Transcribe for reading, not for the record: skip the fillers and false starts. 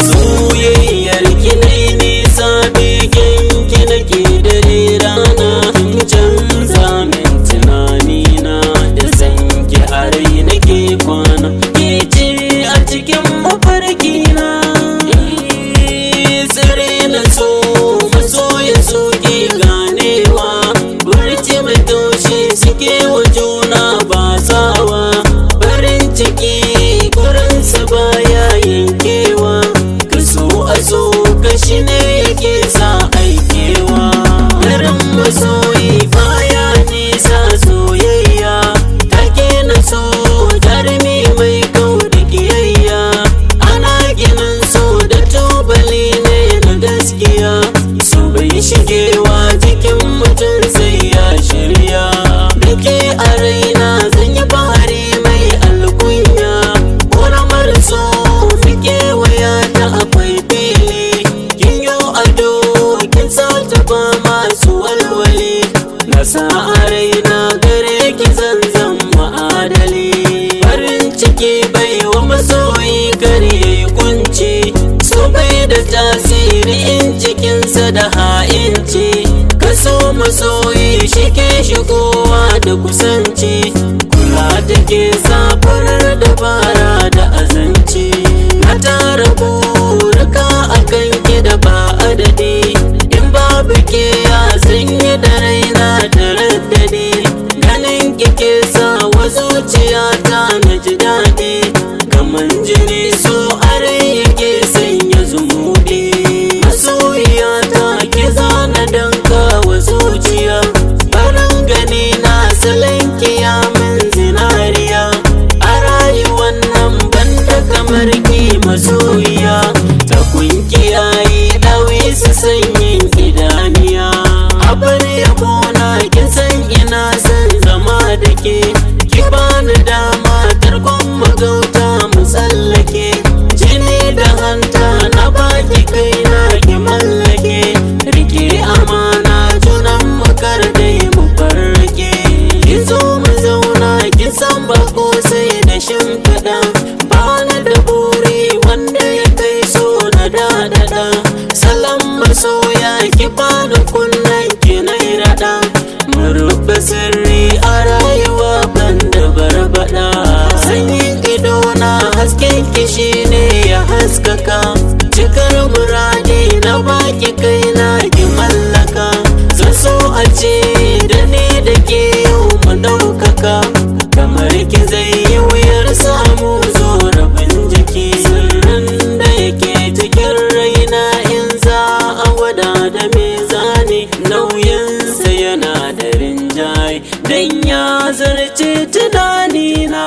soyayyar ki nai nisa begen ki nake dare rana kin canza min tunanina da san ki a rai nake kwana ke ce a cikin mafarkina tsire na so masoya soke ganewa burci mai taushe suke wa juna ba sawa farin ciki gurinsa baya yankewa kaso a so kashi ne yake sa aikewa garin masoyi baya nisa soyayya take na so jarumi mai kau da kiyayya ana ginin so da tubali ne na gaskiya so bai shigewa jikin mutum sai ya shirya da ke a raina zan yi bahari mai alkunya ƙoramar so fike waya ta akwai fili kin yo ado kin sa ta ba masu walwali na sa a raina gare ki zanzan ma'adali farin ciki bai wa masoyi kare kunci so bai da tasiri in cikinsa da ha'inci kaso masoyi shi ke shigowa da kusanci kula da ke safarar dabara da azanci na tara burika a kanki da ba adadi in babu ke ya sanye da raina da raddadi ganin kike sa wa zuciyata na ji daɗi gaman jini so are yake sanya zumuɗi masoyiyata ke zana danka wa zuciya farin gani na salon kiyamin zinariya a rayuwan nan banda kamar ki masoyiya ta kunkiyayi ɗawi su sanyin idaniya abar yabona kin san ina san zama da ke ki bani dama tarkon magauta mu tsallake jini da hanta na baki kaina ki mallake rike amana junan mu kar dai mu farke ki zo mu zauna ki san bako sai da shimfiɗa bani da buri wanda ya kai so na daɗaɗa salon masoya ki bani kunnen ki na raɗa mu rufe sirri a rayuwa banda barbaɗa sanyin ido na hasken ki shine ya haskaka cikar muradi na baki kaina ki mallaka zan so a ce da ni da ke yau mu ɗaukaka kamar ki zai yi wuyar samu zo rabin jiki sirrin da yake cikin raina in za a wada da mizani nauyinsa yana da rinjaye dan ya zarce tunanina